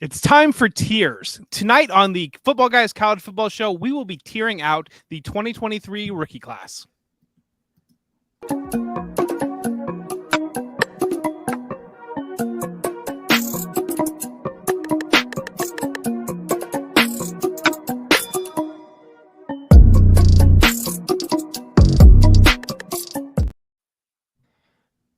It's time for tiers. Tonight on the Football Guys College Football Show, we will be tiering out the 2023 rookie class.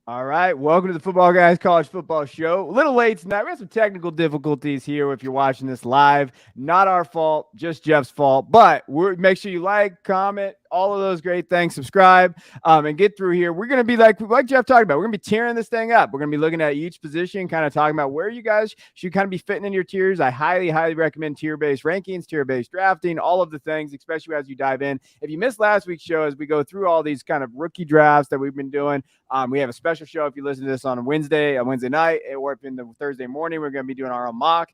All right, welcome to the Football Guys College Football Show. A little late tonight. We have some technical difficulties here if you're watching this live. Not our fault, just Jeff's fault. But make sure you like, comment, all of those great things, subscribe, and get through here. We're going to be like Jeff talked about, we're going to be tearing this thing up. We're going to be looking at each position, kind of talking about where you guys should kind of be fitting in your tiers. I highly, highly recommend tier-based rankings, tier-based drafting, all of the things, especially as you dive in. If you missed last week's show, as we go through all these kind of rookie drafts that we've been doing, we have a special show if you listen to this on Wednesday night, or if in the Thursday morning, we're going to be doing our own mock.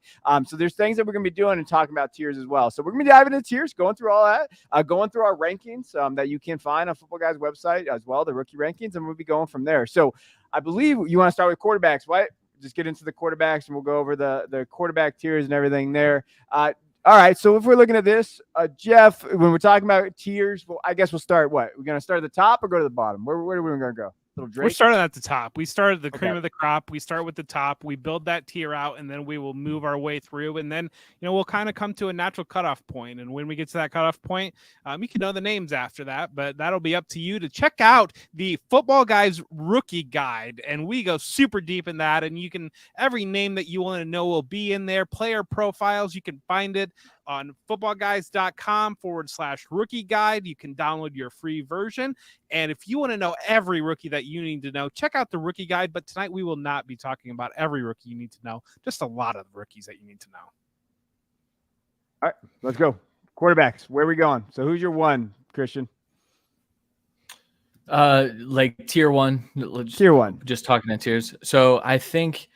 So there's things that we're going to be doing and talking about tiers as well. So we're going to be diving into tiers, going through all that, going through our rankings that you can find on Football Guys website as well, the rookie rankings, and we'll be going from there. So I believe you want to start with quarterbacks, right? Just get into the quarterbacks, and we'll go over the quarterback tiers and everything there. All right, so if we're looking at this, Jeff, when we're talking about tiers, well, I guess we'll start what? We're going to start at the top or go to the bottom? Where are we going to go? We're starting at the top. We started the cream of the crop. We start with the top. We build that tier out, and then we will move our way through. And then, we'll kind of come to a natural cutoff point. And when we get to that cutoff point, you can know the names after that, but that'll be up to you to check out the Football Guys Rookie Guide. And we go super deep in that. And every name that you want to know will be in there. Player profiles, you can find it on footballguys.com/rookie guide. You can download your free version. And if you want to know every rookie that you need to know, check out the rookie guide. But tonight we will not be talking about every rookie you need to know, just a lot of rookies that you need to know. All right, let's go. Quarterbacks, where are we going? So who's your one, Christian? Like tier one. Tier one. Just talking in tiers. So I think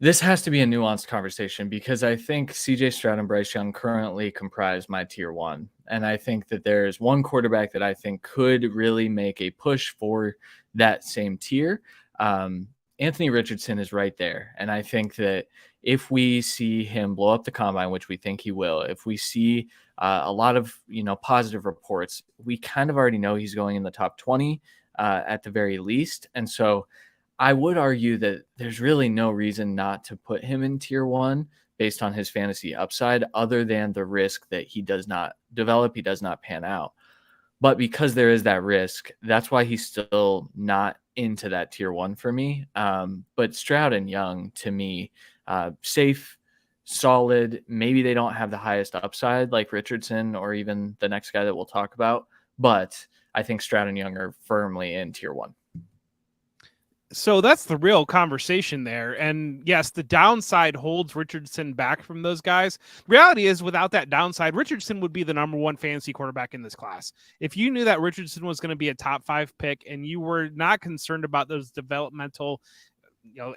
this has to be a nuanced conversation because I think CJ Stroud and Bryce Young currently comprise my tier one. And I think that there's one quarterback that I think could really make a push for that same tier. Anthony Richardson is right there. And I think that if we see him blow up the combine, which we think he will, if we see a lot of, positive reports, we kind of already know he's going in the top 20 at the very least. And so I would argue that there's really no reason not to put him in tier one based on his fantasy upside, other than the risk that he does not develop, he does not pan out. But because there is that risk, that's why he's still not into that tier one for me. But Stroud and Young, to me, safe, solid. Maybe they don't have the highest upside like Richardson or even the next guy that we'll talk about. But I think Stroud and Young are firmly in tier one. So that's the real conversation there. And yes, the downside holds Richardson back from those guys. Reality is, without that downside, Richardson would be the number one fantasy quarterback in this class. If you knew that Richardson was going to be a top 5 pick and you were not concerned about those developmental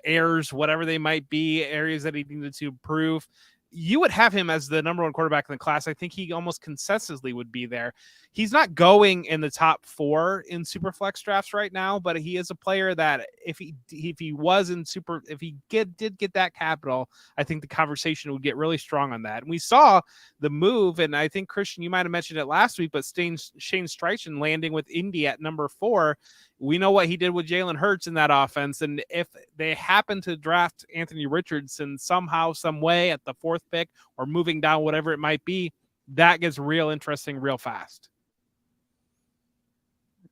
errors, whatever they might be, areas that he needed to improve, you would have him as the number one quarterback in the class. I think he almost consistently would be there. He's not going in the top 4 in super flex drafts right now, but he is a player that if he did get that capital, I think the conversation would get really strong on that. And we saw the move, and I think, Christian, you might have mentioned it last week, but Shane Steichen landing with Indy at number 4. We know what he did with Jalen Hurts in that offense. And if they happen to draft Anthony Richardson somehow, some way at the 4th pick or moving down, whatever it might be, that gets real interesting real fast.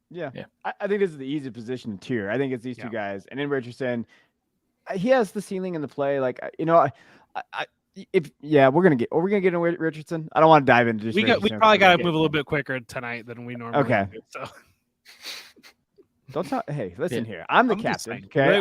Yeah. I think this is the easy position to tier. I think it's these two guys. And then Richardson, he has the ceiling in the play. Like, we're gonna get into Richardson. I don't want to dive into this. We probably got to move a little bit quicker tonight than we normally do. So. Don't talk. Hey, listen here. I'm the captain. Okay,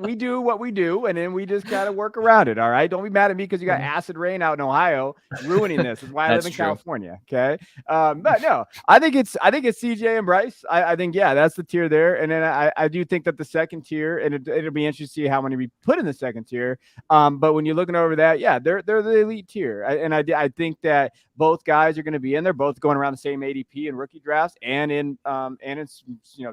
we do what we do, and then we just gotta work around it. All right. Don't be mad at me because you got acid rain out in Ohio, ruining this. That's why I live in California. Okay. But no, I think it's CJ and Bryce. I think that's the tier there, and then I do think that the second tier, and it'll be interesting to see how many we put in the second tier. But when you're looking over that, they're the elite tier, and I think that both guys are going to be in there, both going around the same ADP in rookie drafts and in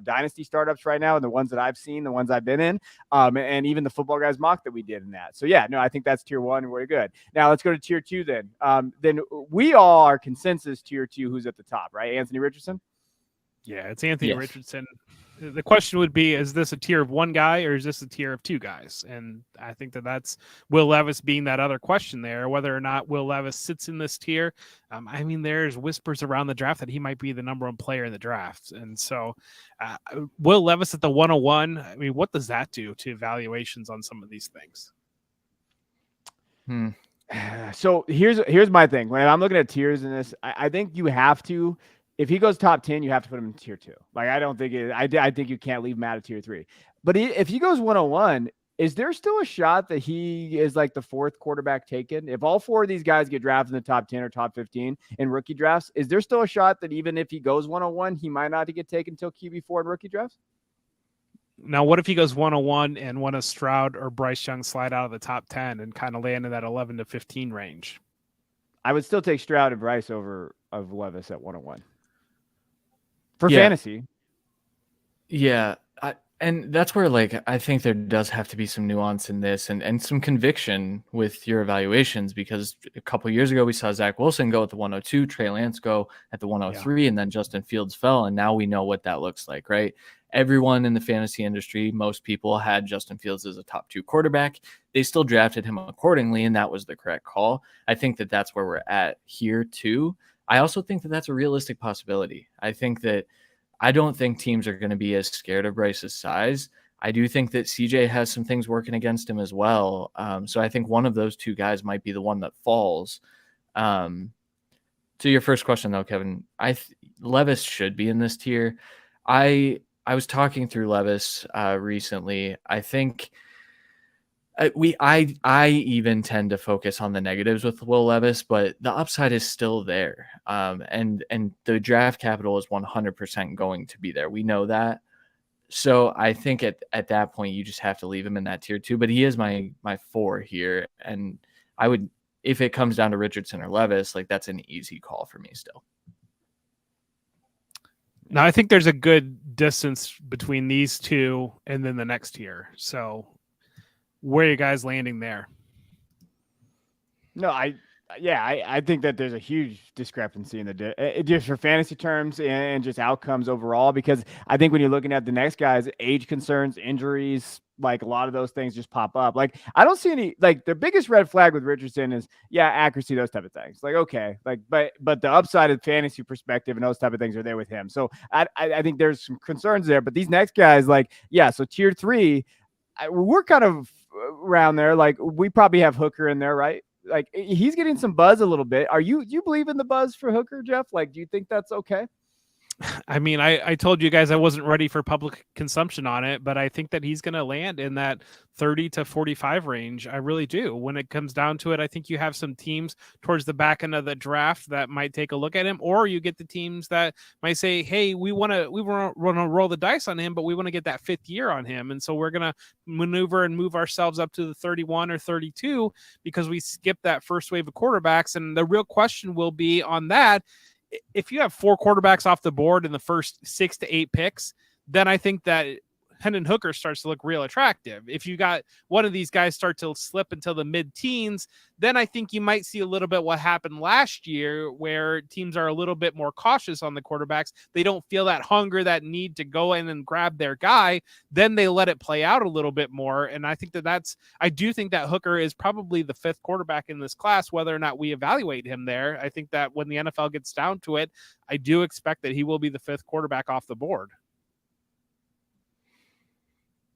Dynasty startups right now, and the ones that I've seen, the ones I've been in. And and even the Football Guys mock that we did in that. So yeah, no, I think that's tier 1. We're good. Now let's go to tier 2 then. Then we all are consensus tier 2. Who's at the top, right? Anthony Richardson. Yeah, it's Anthony Richardson. The question would be, is this a tier of 1 guy or is this a tier of 2 guys? And I think that's Will Levis being that other question there, whether or not Will Levis sits in this tier. I mean, there's whispers around the draft that he might be the number 1 player in the draft. And so Will Levis at the 101, I mean, what does that do to evaluations on some of these things? So here's my thing. When I'm looking at tiers in this, I think you have to, if he goes top 10, you have to put him in tier 2. Like, I don't think I think you can't leave him out of tier 3. But if he goes 101, is there still a shot that he is like the 4th quarterback taken? If all 4 of these guys get drafted in the top 10 or top 15 in rookie drafts, is there still a shot that even if he goes 101, he might not get taken until QB4 in rookie drafts? Now, what if he goes 101 and one of Stroud or Bryce Young slide out of the top 10 and kind of land in that 11 to 15 range? I would still take Stroud and Bryce over of Levis at 101. For fantasy. Yeah. And that's where, like, I think there does have to be some nuance in this and some conviction with your evaluations, because a couple of years ago we saw Zach Wilson go at the 102, Trey Lance go at the 103, and then Justin Fields fell, and now we know what that looks like, right? Everyone in the fantasy industry, most people had Justin Fields as a top 2 quarterback. They still drafted him accordingly, and that was the correct call. I think that that's where we're at here too. I also think that that's a realistic possibility. I don't think teams are going to be as scared of Bryce's size. I do think that CJ has some things working against him as well. So I think one of those 2 guys might be the one that falls. To your first question though, Kevin, Levis should be in this tier. I was talking through Levis recently. I think I even tend to focus on the negatives with Will Levis, but the upside is still there. And the draft capital is 100% going to be there. We know that. So I think at that point, you just have to leave him in that tier 2, but he is my 4 here. And I would, if it comes down to Richardson or Levis, like, that's an easy call for me still. Now, I think there's a good distance between these 2 and then the next tier. So where are you guys landing there? No, I think that there's a huge discrepancy in the just for fantasy terms and just outcomes overall, because I think when you're looking at the next guys, age concerns, injuries, like a lot of those things just pop up. Like, I don't see any, like, the biggest red flag with Richardson is accuracy, those type of things. Like, okay, like, but the upside of fantasy perspective and those type of things are there with him. So I think there's some concerns there, but these next guys, like, so tier 3, we're kind of around there. Like, we probably have Hooker in there, right? Like, he's getting some buzz a little bit. Do you believe in the buzz for Hooker, Jeff? Like, do you think that's okay? I mean, I told you guys I wasn't ready for public consumption on it, but I think that he's going to land in that 30 to 45 range. I really do. When it comes down to it, I think you have some teams towards the back end of the draft that might take a look at him, or you get the teams that might say, hey, we want to roll the dice on him, but we want to get that 5th year on him. And so we're going to maneuver and move ourselves up to the 31 or 32 because we skipped that first wave of quarterbacks. And the real question will be on that, if you have 4 quarterbacks off the board in the first 6 to 8 picks, then I think that Hendon Hooker starts to look real attractive. If you got one of these guys start to slip until the mid-teens, then I think you might see a little bit what happened last year, where teams are a little bit more cautious on the quarterbacks. They don't feel that hunger, that need to go in and grab their guy. Then they let it play out a little bit more. And I think I do think that Hooker is probably the 5th quarterback in this class, whether or not we evaluate him there. I think that when the NFL gets down to it, I do expect that he will be the 5th quarterback off the board.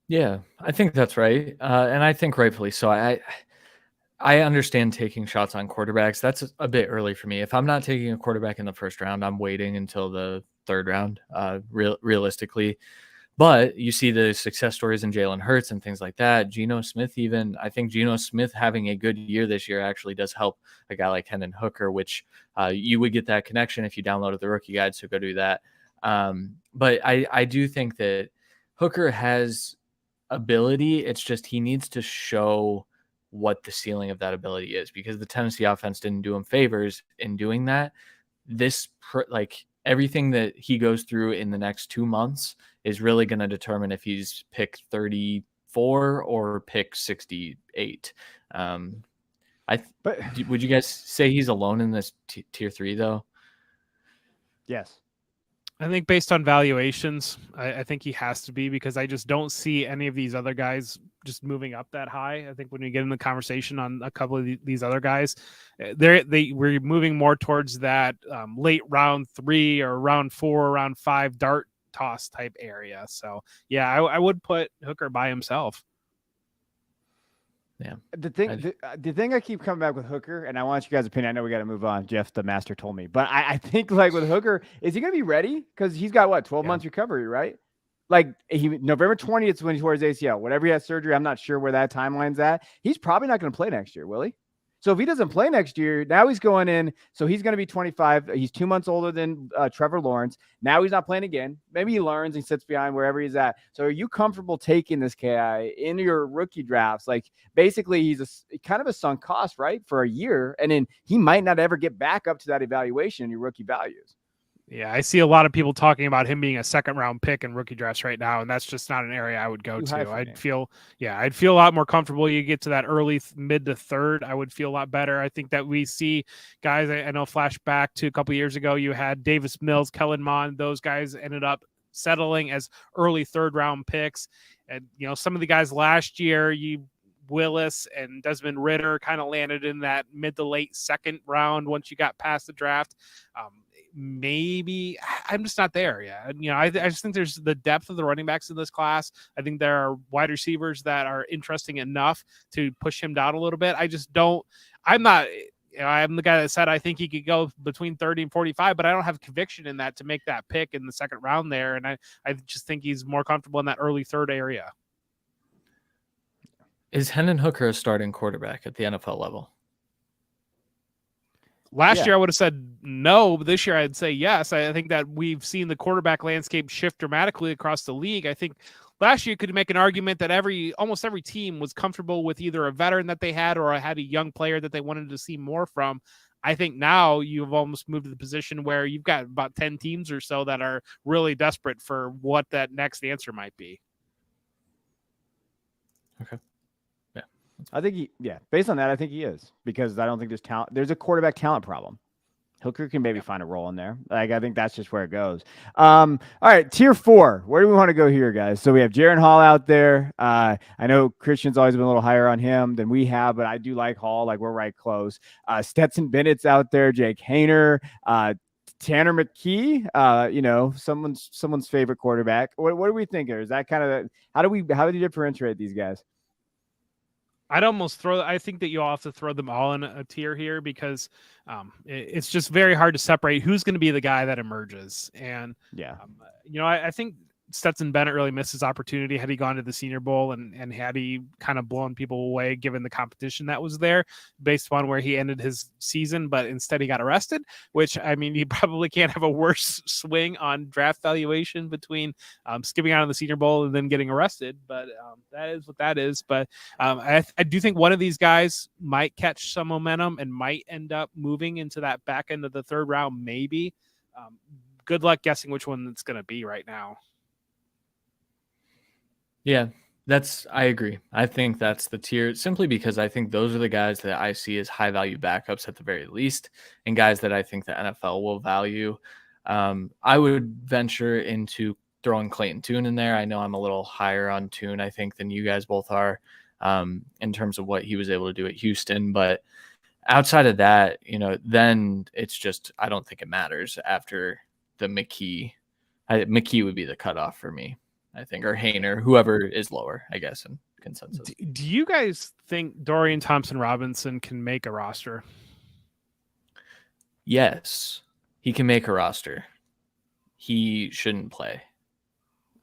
Yeah, I think that's right. And I think rightfully so. I understand taking shots on quarterbacks. That's a bit early for me. If I'm not taking a quarterback in the first round, I'm waiting until the 3rd round, realistically. But you see the success stories in Jalen Hurts and things like that. Geno Smith, even. I think Geno Smith having a good year this year actually does help a guy like Hendon Hooker, which you would get that connection if you downloaded the rookie guide, so go do that. But I do think that Hooker has ability. It's just he needs to show what the ceiling of that ability is, because the Tennessee offense didn't do him favors in doing that. Everything that he goes through in the next 2 months is really going to determine if he's picked 34 64 or pick 68. But Would you guys say he's alone in this tier 3 though? yes. I think based on valuations, I think he has to be, because I just don't see any of these other guys just moving up that high. I think when you get in the conversation on a couple of these other guys, we're moving more towards that late round 3 or round 4, round 5 dart toss type area. So yeah, I would put Hooker by himself. Yeah. The thing I keep coming back with Hooker, and I want you guys' opinion. I know we got to move on. Jeff, the master, told me, but I think like with Hooker, is he going to be ready? Because he's got what, 12 months recovery, right? Like November 20th is when he tore his ACL. Whatever he has surgery, I'm not sure where that timeline's at. He's probably not going to play next year, will he? So if he doesn't play next year, now he's going in. So he's going to be 25. He's 2 months older than Trevor Lawrence. Now he's not playing again. Maybe he learns and sits behind wherever he's at. So are you comfortable taking this KI in your rookie drafts? Like basically he's kind of a sunk cost, right? For a year. And then he might not ever get back up to that evaluation in your rookie values. Yeah, I see a lot of people talking about him being a second round pick in rookie drafts right now, and that's just not an area I would go to. I'd feel a lot more comfortable. You get to that early mid to third, I would feel a lot better. I think that we see guys, I know flashback to a couple years ago, you had Davis Mills, Kellen Mond, those guys ended up settling as early third round picks. And some of the guys last year, Willis and Desmond Ridder kind of landed in that mid to late second round once you got past the draft. Maybe I'm just not there yet. I just think there's the depth of the running backs in this class. I think there are wide receivers that are interesting enough to push him down a little bit. I'm the guy that said I think he could go between 30 and 45, but I don't have conviction in that to make that pick in the second round there. And I just think he's more comfortable in that early third area. Is Hendon Hooker a starting quarterback at the NFL level? Last year I would have said no, but this year I'd say yes. I think that we've seen the quarterback landscape shift dramatically across the league. I think last year you could make an argument that almost every team was comfortable with either a veteran that they had or had a young player that they wanted to see more from. I think now you've almost moved to the position where you've got about 10 teams or so that are really desperate for what that next answer might be. Okay. I think based on that, I think he is, because I don't think there's talent. There's a quarterback talent problem. Hooker can maybe find a role in there. Like, I think that's just where it goes. All right, tier 4. Where do we want to go here, guys? So we have Jaron Hall out there. I know Christian's always been a little higher on him than we have, but I do like Hall. Like, we're right close. Stetson Bennett's out there. Jake Haener. Tanner McKee, someone's favorite quarterback. What do we think here? Is that kind of how do you differentiate these guys? I think that you all have to throw them all in a tier here, because it's just very hard to separate who's going to be the guy that emerges. And I think Stetson Bennett really missed his opportunity had he gone to the Senior Bowl and had he kind of blown people away given the competition that was there based upon where he ended his season, but instead he got arrested, which, I mean, you probably can't have a worse swing on draft valuation between skipping out of the Senior Bowl and then getting arrested, but that is what that is. But I do think one of these guys might catch some momentum and might end up moving into that back end of the third round, maybe. Good luck guessing which one it's going to be right now. Yeah, I agree. I think that's the tier, simply because I think those are the guys that I see as high value backups at the very least, and guys that I think the NFL will value. I would venture into throwing Clayton Tune in there. I know I'm a little higher on Tune, I think, than you guys both are in terms of what he was able to do at Houston. But outside of that, then it's just, I don't think it matters after the McKee. McKee would be the cutoff for me, I think, or Haener, whoever is lower, I guess, in consensus. Do you guys think Dorian Thompson-Robinson can make a roster? Yes, he can make a roster. He shouldn't play.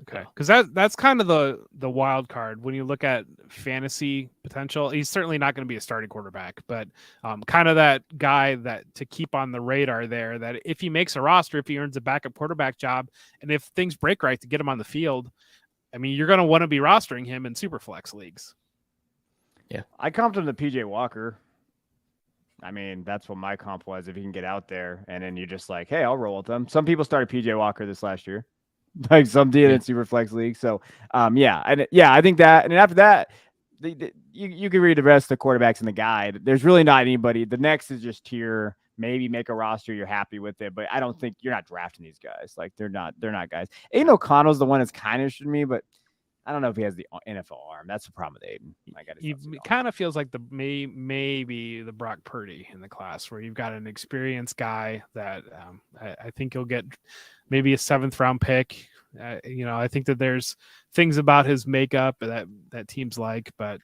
Okay, because that's kind of the wild card when you look at fantasy potential. He's certainly not going to be a starting quarterback, but kind of that guy that to keep on the radar there, that if he makes a roster, if he earns a backup quarterback job, and if things break right to get him on the field, I mean, you're going to want to be rostering him in super flex leagues. Yeah, I comped him to PJ Walker. I mean, that's what my comp was. If he can get out there, and then you're just like, hey, I'll roll with him. Some people started PJ Walker this last year. like some in super flex league. So, I think that, and after that, you can read the rest of the quarterbacks in the guide. There's really not anybody. The next is just tier. Maybe make a roster, you're happy with it, but I don't think you're not drafting these guys. Like they're not guys. Aiden O'Connell's the one that's kind of interested me, but I don't know if he has the NFL arm. That's the problem with Aiden. It kind of feels like maybe the Brock Purdy in the class, where you've got an experienced guy that I think you'll get maybe a 7th round pick. I think that there's things about his makeup that teams like, but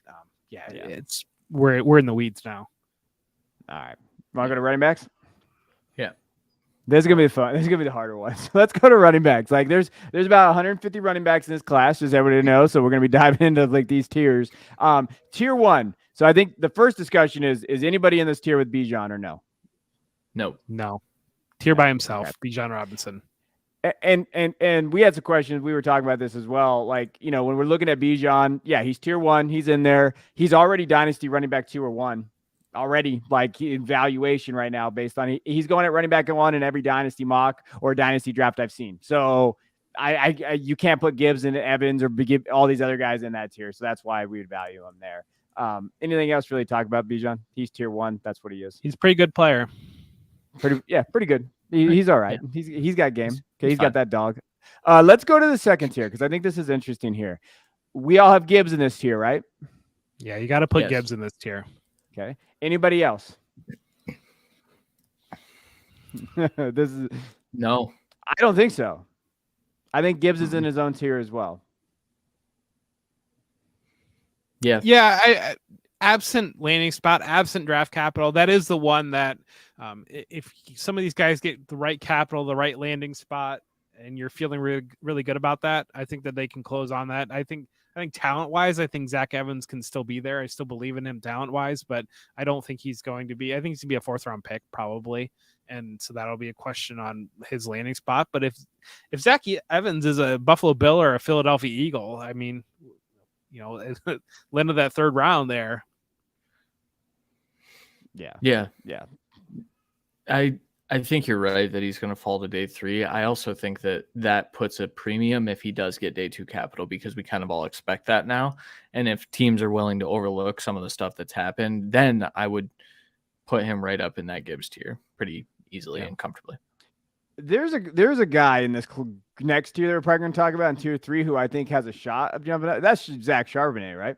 it's we're in the weeds now. All right, want to go to running backs? Yeah. This is gonna be fun. This is gonna be the harder one. So let's go to running backs. Like there's about 150 running backs in this class, just everybody to know. So we're gonna be diving into like these tiers. Tier 1. So I think the first discussion is anybody in this tier with Bijan or no? No. Tier by himself, okay. Bijan Robinson. And we had some questions. We were talking about this as well. Like, when we're looking at Bijan, he's tier 1. He's in there. He's already Dynasty running back tier 1. Already, like evaluation right now based on he's going at running back 1 in every Dynasty mock or Dynasty draft I've seen. So I you can't put Gibbs and Evans or give all these other guys in that tier. So that's why we would value him there. Anything else really talk about Bijan? He's tier 1. That's what he is. He's a pretty good player. Pretty good. He's all right. Yeah. He's got game. Okay, he's got that dog. Let's go to the second tier because I think this is interesting here. We all have Gibbs in this tier, right? Yeah, you got to put Gibbs in this tier. Okay. Anybody else? No. I don't think so. I think Gibbs is in his own tier as well. Yeah. Yeah. I absent landing spot, absent draft capital. That is the one that if some of these guys get the right capital, the right landing spot, and you're feeling really, really good about that, I think that they can close on that. I think talent wise, I think Zach Evans can still be there. I still believe in him talent wise, but I don't think he's going to be. I think he's gonna be a 4th round pick probably, and so that'll be a question on his landing spot. But if Zach Evans is a Buffalo Bill or a Philadelphia Eagle, I mean, land of that 3rd round there. Yeah. I think you're right that he's going to fall to day 3. I also think that puts a premium if he does get day 2 capital because we kind of all expect that now. And if teams are willing to overlook some of the stuff that's happened, then I would put him right up in that Gibbs tier pretty easily and comfortably. There's a guy in this next tier that we're probably going to talk about in tier 3 who I think has a shot of jumping up. That's Zach Charbonnet, right?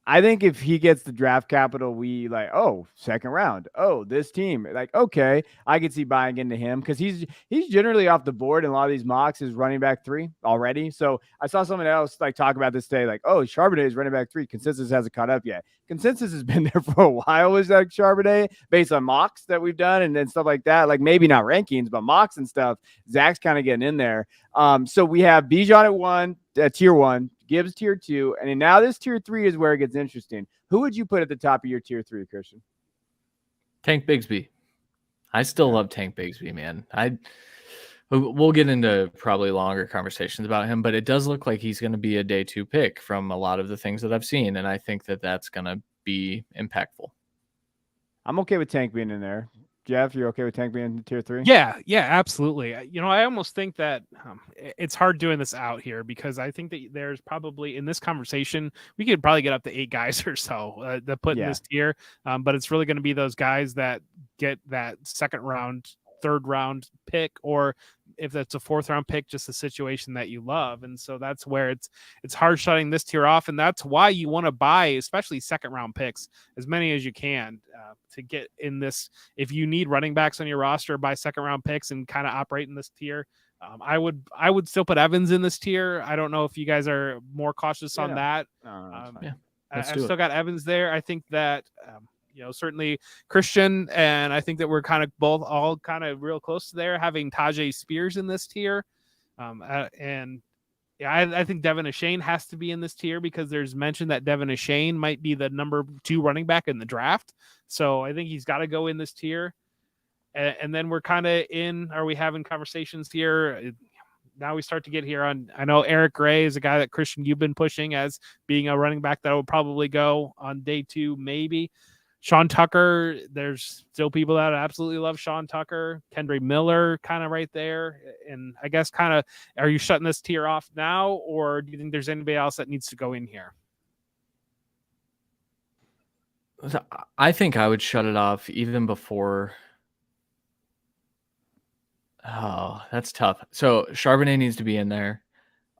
I think if he gets the draft capital, we like, 2nd round. Oh, this team. Like, okay, I could see buying into him because he's generally off the board in a lot of these mocks is running back 3 already. So I saw someone else like talk about this today, like, Charbonnet is running back 3. Consensus hasn't caught up yet. Consensus has been there for a while with Zach Charbonnet based on mocks that we've done and stuff like that. Like maybe not rankings, but mocks and stuff. Zach's kind of getting in there. So we have Bijan at 1, tier 1. Gibbs tier 2, and now this tier 3 is where it gets interesting. Who would you put at the top of your tier 3, Christian? Tank Bigsby. I still love Tank Bigsby, man. We'll get into probably longer conversations about him, but it does look like he's going to be a day 2 pick from a lot of the things that I've seen, and I think that that's going to be impactful. I'm okay with Tank being in there. Jeff, you're okay with Tank being in tier 3? Yeah, absolutely. I almost think that it's hard doing this out here because I think that there's probably in this conversation, we could probably get up to 8 guys or so that put in this tier. But it's really going to be those guys that get that 2nd round, 3rd round pick, or if that's a 4th round pick, just a situation that you love. And so that's where it's hard shutting this tier off. And that's why you want to buy, especially 2nd round picks, as many as you can to get in this. If you need running backs on your roster, buy 2nd round picks and kind of operate in this tier. I would still put Evans in this tier. I don't know if you guys are more cautious on that. I've still got Evans there. I think that, certainly Christian, and I think that we're kind of both all kind of real close to there, having Tajay Spears in this tier. I think Devin Achane has to be in this tier because there's mention that Devin Achane might be the number 2 running back in the draft. So I think he's got to go in this tier. And then we're kind of are we having conversations here? Now we start to get here on, I know Eric Gray is a guy that Christian, you've been pushing as being a running back that will probably go on day 2, maybe. Sean Tucker, there's still people that absolutely love Sean Tucker. Kendra Miller, kind of right there. And I guess kind of, are you shutting this tier off now, or do you think there's anybody else that needs to go in here? I think I would shut it off even before. Oh, that's tough. So Charbonnet needs to be in there.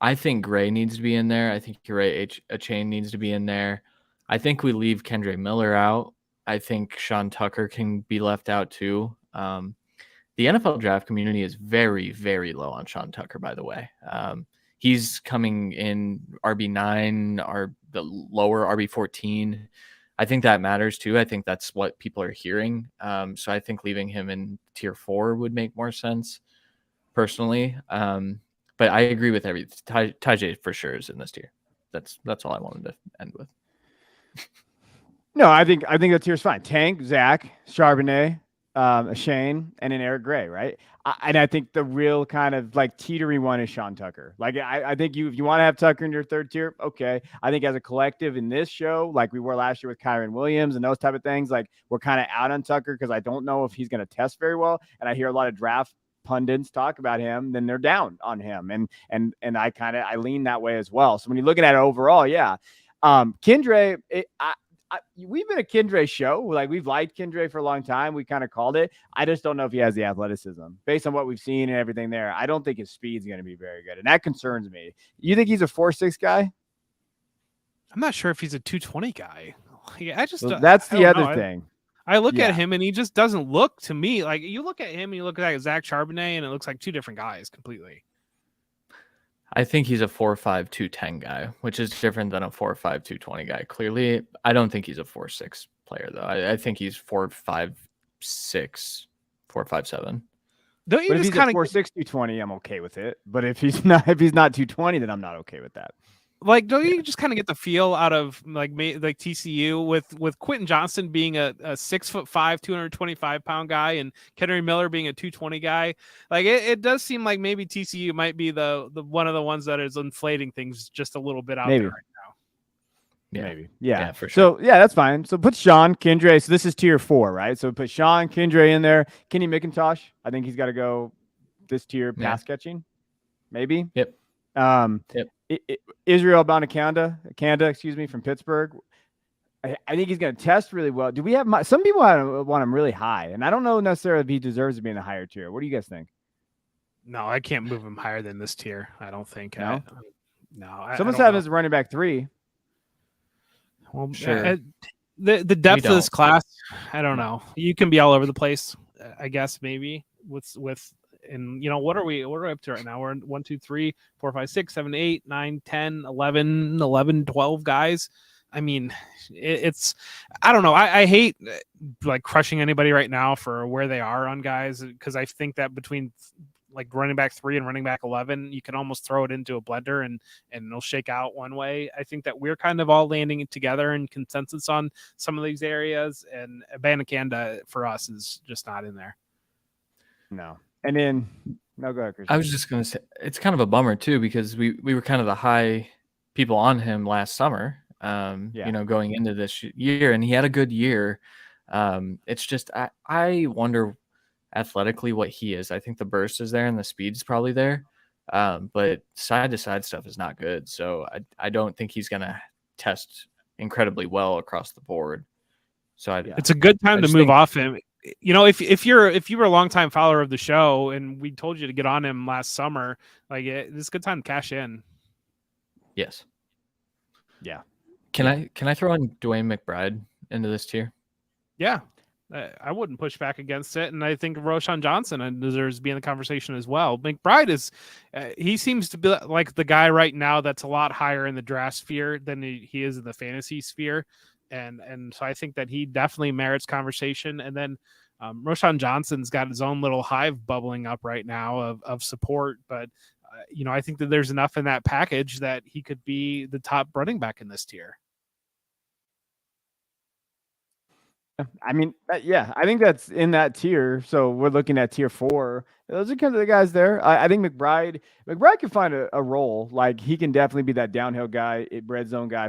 I think Gray needs to be in there. I think you're right. A Chain needs to be in there. I think we leave Kendra Miller out. I think Sean Tucker can be left out too. The NFL draft community is very, very low on Sean Tucker, by the way. He's coming in RB9 or the lower RB14. I think that matters too. I think that's what people are hearing. So I think leaving him in tier 4 would make more sense personally. But I agree with everything. Tajay for sure is in this tier. That's all I wanted to end with. No, I think the tier's fine. Tank, Zach, Charbonnet, Shane, and then Eric Gray, right? And I think the real kind of like teetering one is Sean Tucker. Like I think if you want to have Tucker in your third tier, okay. I think as a collective in this show, like we were last year with Kyron Williams and those type of things, like we're kind of out on Tucker because I don't know if he's going to test very well. And I hear a lot of draft pundits talk about him, then they're down on him. And I lean that way as well. So when you're looking at it overall, yeah. Kendre, we've been a Kendre show. Like we've liked Kendre for a long time. We kind of called it. I just don't know if he has the athleticism based on what we've seen and everything there. I don't think his speed's going to be very good. And that concerns me. You think he's a 4.6 guy? I'm not sure if he's a 220 guy. That's the other thing. I look at him and he just doesn't look to me like you look at him and you look at Zach Charbonnet and it looks like two different guys completely. I think he's a 4'5", 210 guy, which is different than a 4'5", 220 guy. Clearly, I don't think he's a 4'6" player though. I think he's 4'5", 6, 4'5", 7. But if he's kind of 4'6", 220, I'm okay with it. But if he's not 220, then I'm not okay with that. Like, don't you just kind of get the feel out of like TCU with Quentin Johnston being a 6'5", 225-pound guy and Kendra Miller being a 220 guy? Like, it does seem like maybe TCU might be the one of the ones that is inflating things just a little bit out there right now. Yeah. Maybe. Yeah, for sure. So, yeah, that's fine. So put Sean, Kendre. So this is tier 4, right? So put Sean, Kendre in there. Kenny McIntosh, I think he's got to go this tier pass catching. Maybe. Yep. Israel Abanikanda, from Pittsburgh. I think he's going to test really well. Do we have some people want him really high, and I don't know necessarily if he deserves to be in a higher tier. What do you guys think? No, I can't move him higher than this tier. I don't think. No, Someone's having his running back 3. Well, sure. The depth of this class, I don't know. You can be all over the place. I guess maybe with. And what are we up to right now? We're 1, 2, 3, 4, 5, 6, 7, 8, 9, 10, 11, 12 guys. I mean, it's I don't know. I hate like crushing anybody right now for where they are on guys, because I think that between like running back 3 and running back 11, you can almost throw it into a blender and it'll shake out one way. I think that we're kind of all landing together in consensus on some of these areas, and Abanikanda for us is just not in there. No. And then, no, go ahead, Chris. I was just going to say, it's kind of a bummer too, because we were kind of the high people on him last summer, going into this year, and he had a good year. It's just, I wonder athletically what he is. I think the burst is there and the speed's probably there. But side to side stuff is not good. So I don't think he's going to test incredibly well across the board. So it's a good time to move off him. If you were a longtime follower of the show and we told you to get on him last summer, like it's a good time to cash in. Yes. Yeah. Can I throw in Dwayne McBride into this tier? Yeah. I wouldn't push back against it. And I think Roschon Johnson deserves to be in the conversation as well. McBride he seems to be like the guy right now that's a lot higher in the draft sphere than he is in the fantasy sphere. And so I think that he definitely merits conversation. And then Roschon Johnson's got his own little hive bubbling up right now of support. But, I think that there's enough in that package that he could be the top running back in this tier. I mean, I think that's in that tier. So we're looking at tier 4. Those are kind of the guys there. I think McBride can find a role. Like he can definitely be that downhill guy, red zone guy.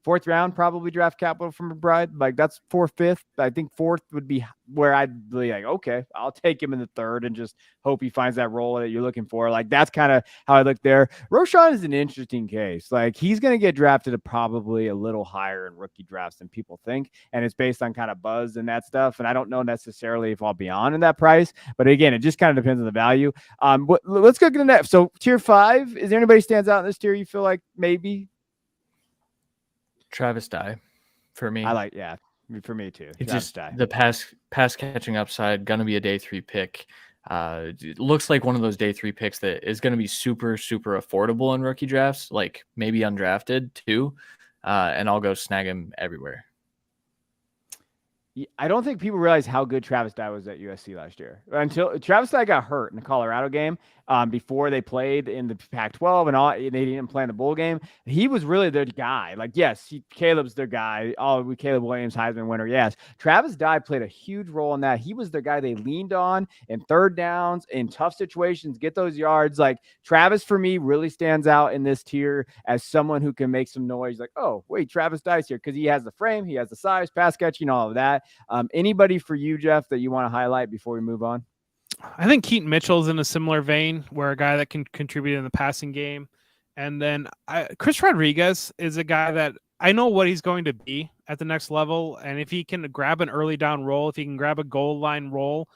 Fourth round, probably draft capital from McBride. Like that's 4th, 5th. I think 4th would be where I'd be like, okay, I'll take him in the 3rd and just hope he finds that role that you're looking for. Like that's kind of how I look there. Roshan is an interesting case. Like he's going to get drafted probably a little higher in rookie drafts than people think. And it's based on kind of buzz and that stuff. And I don't know necessarily if I'll be on in that price, but again, it just kind of depends on the value. Let's go get into that. So tier 5, is there anybody stands out in this tier you feel like maybe? Travis Dye for me. For me too. It's just the pass catching upside, gonna be a day 3 pick. It looks like one of those day 3 picks that is gonna be super, super affordable in rookie drafts, like maybe undrafted too. And I'll go snag him everywhere. I don't think people realize how good Travis Dye was at USC last year until Travis Dye got hurt in the Colorado game. Before they played in the Pac-12 and all, they didn't play in the bowl game. He was really their guy. Like, yes, Caleb's their guy. Caleb Williams, Heisman winner. Yes. Travis Dye played a huge role in that. He was the guy they leaned on in 3rd downs, in tough situations, get those yards. Like Travis, for me, really stands out in this tier as someone who can make some noise. Like, oh, wait, Travis Dye's here because he has the frame, he has the size, pass catching, all of that. Anybody for you, Jeff, that you want to highlight before we move on? I think Keaton Mitchell's in a similar vein, where a guy that can contribute in the passing game. And then Chris Rodriguez is a guy that I know what he's going to be at the next level. And if he can grab an early down role, if he can grab a goal line role,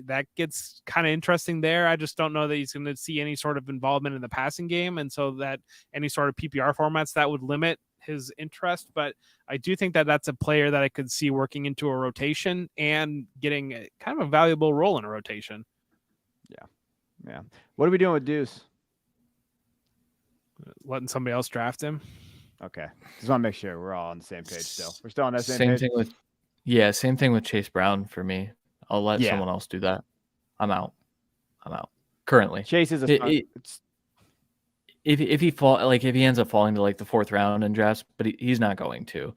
that gets kind of interesting there. I just don't know that he's going to see any sort of involvement in the passing game. And so that any sort of PPR formats that would limit his interest, but I do think that that's a player that I could see working into a rotation and getting kind of a valuable role in a rotation. Yeah. What are we doing with Deuce? Letting somebody else draft him. Okay. Just want to make sure we're all on the same page still. We're still on that same page. Same thing with Chase Brown for me. I'll let someone else do that. I'm out. Currently. Chase is if he ends up falling to like the 4th round in drafts, but he's not going to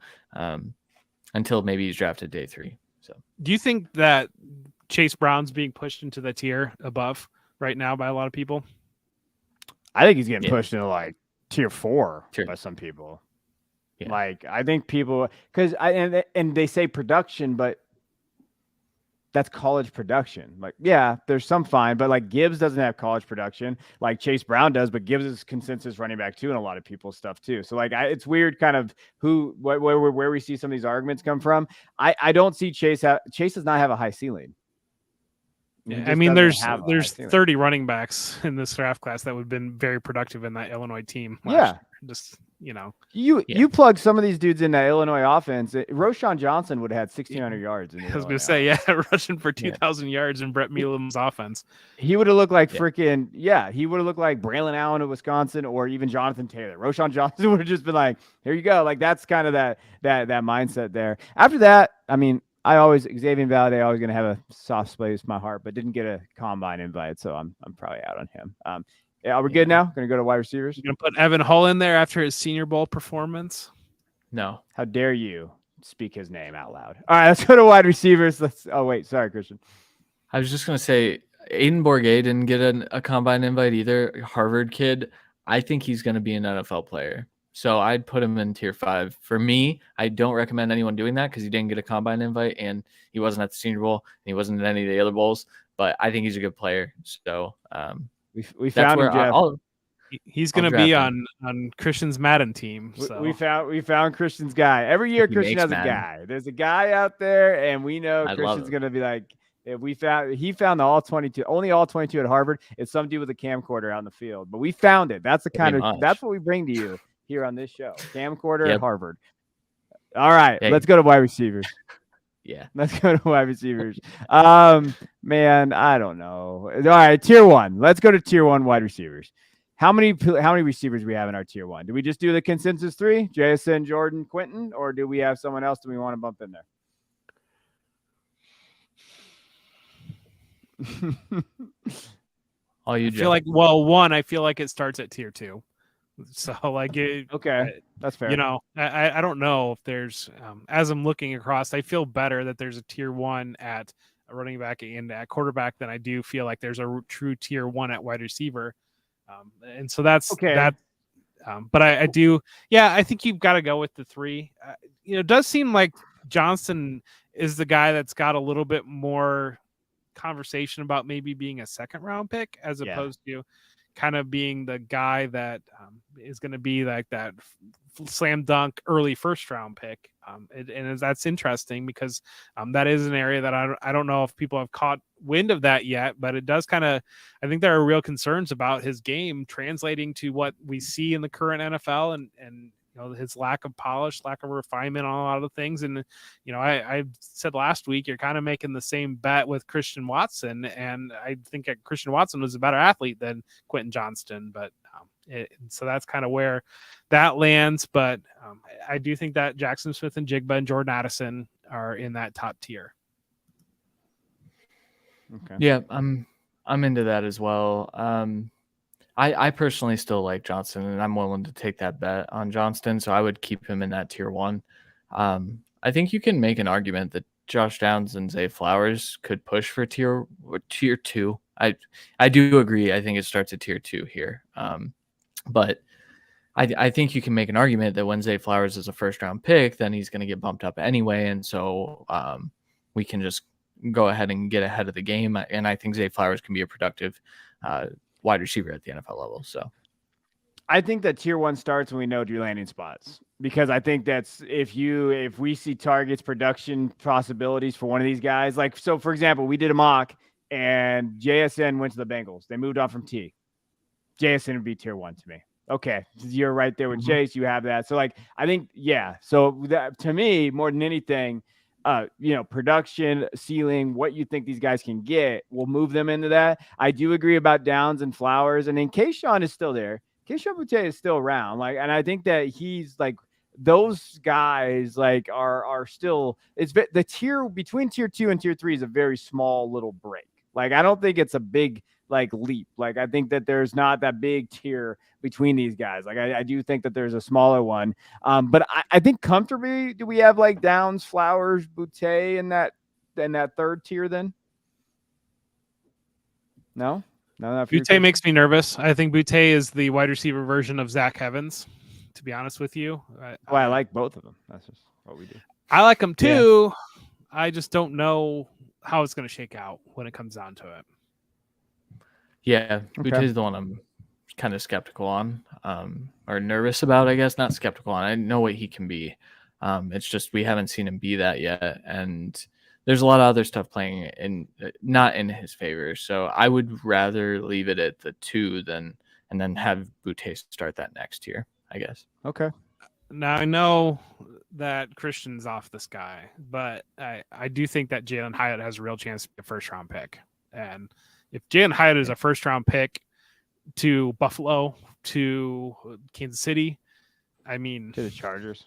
until maybe he's drafted day 3. So do you think that Chase Brown's being pushed into the tier above right now by a lot of people? I think he's getting pushed into like tier 4 by some people. Yeah. Like I think people and they say production, but that's college production. Like, yeah, there's some fine, but like Gibbs doesn't have college production like Chase Brown does, but Gibbs is consensus running back too, and a lot of people's stuff too. So like, it's weird kind of where we see some of these arguments come from. I don't see Chase does not have a high ceiling. Yeah, I mean, there's 30 running backs in this draft class that would have been very productive in that Illinois team. Year. Just, you plug some of these dudes in that Illinois offense. Roshan Johnson would have had 1,600 yards. I was going to say, rushing for 2,000 yards in Brett Milam's offense. He would have looked like he would have looked like Braylon Allen of Wisconsin or even Jonathan Taylor. Roshan Johnson would have just been like, here you go. Like, that's kind of that mindset there. After that, I mean, Xavier Valade always going to have a soft place in my heart, but didn't get a combine invite, so I'm probably out on him. Are we good now? Going to go to wide receivers? You're going to put Evan Hull in there after his Senior Bowl performance? No. How dare you speak his name out loud? All right, let's go to wide receivers. Sorry, Christian. I was just going to say, Aiden Bourget didn't get a combine invite either. Harvard kid. I think he's going to be an NFL player. So I'd put him in tier 5. For me, I don't recommend anyone doing that because he didn't get a combine invite and he wasn't at the Senior Bowl and he wasn't at any of the other bowls. But I think he's a good player. So we found him, Jeff. He's going to be on Christian's Madden team. So. We found Christian's guy. Every year Christian has a guy. There's a guy out there, and we know Christian's going to be like. He found the only all 22 at Harvard. It's some dude with a camcorder out in the field, but we found it. That's that's what we bring to you here on this show. Camcorder at Harvard. All right, let's go to wide receivers. Let's go to wide receivers. Man, I don't know. All right, tier 1. Let's go to tier 1 wide receivers. How many receivers do we have in our tier 1? Do we just do the consensus 3? JSN, Jordan, Quentin, or do we have someone else that we want to bump in there? I feel like I feel like it starts at tier 2. So like that's fair. I don't know if there's as I'm looking across, I feel better that there's a tier 1 at running back and at quarterback, then I do feel like there's a true tier 1 at wide receiver. And so that's okay. that. But I do, yeah, I think you've got to go with the 3. It does seem like Johnston is the guy that's got a little bit more conversation about maybe being a 2nd round pick as opposed to kind of being the guy that is going to be like that slam dunk early 1st round pick. And that's interesting because that is an area that I don't know if people have caught wind of that yet, but it does kind of, I think there are real concerns about his game translating to what we see in the current NFL and his lack of polish, lack of refinement on a lot of things. And, I said last week, you're kind of making the same bet with Christian Watson. And I think that Christian Watson was a better athlete than Quentin Johnston, but so that's kind of where that lands. But I do think that Jackson Smith and Jigba and Jordan Addison are in that top tier. Okay. Yeah, I'm into that as well. I personally still like Johnson, and I'm willing to take that bet on Johnston, so I would keep him in that tier 1. I think you can make an argument that Josh Downs and Zay Flowers could push for tier 2. I do agree. I think it starts at tier 2 here. But I think you can make an argument that when Zay Flowers is a 1st round pick, then he's going to get bumped up anyway, and so we can just go ahead and get ahead of the game. And I think Zay Flowers can be a productive wide receiver at the NFL level. So I think that tier 1 starts when we know your landing spots, because I think that's if we see targets, production possibilities for one of these guys, like, so for example, we did a mock and JSN went to the Bengals. They moved on from T. JSN would be tier 1 to me. Okay. You're right there with Chase. You have that. So like, I think, yeah. So that, to me, more than anything, production, ceiling, what you think these guys can get will move them into that. I do agree about Downs and Flowers. And then Kayshawn is still there. Kayshawn Boutte is still around. Like, and I think that he's like, those guys like are still, it's the tier between tier 2 and tier 3 is a very small little break. Like, I don't think it's a big leap. Like, I think that there's not that big tier between these guys. Like, I do think that there's a smaller one. But I think comfortably, do we have like Downs, Flowers, Boutte in that 3rd tier then? No. Boutte makes me nervous. I think Boutte is the wide receiver version of Zach Evans, to be honest with you. I like both of them. That's just what we do. I like them too. Yeah. I just don't know how it's going to shake out when it comes down to it. Yeah, Boutte is the one I'm kind of skeptical on, or nervous about, I guess. Not skeptical on. I know what he can be. It's just we haven't seen him be that yet, and there's a lot of other stuff playing not in his favor. So I would rather leave it at the 2 and then have Boutte start that next year, I guess. Okay. Now I know that Christian's off this guy, but I do think that Jalen Hyatt has a real chance to be a 1st round pick. And if Jalen Hyatt is a 1st round pick to Buffalo, to Kansas City, I mean, to the Chargers,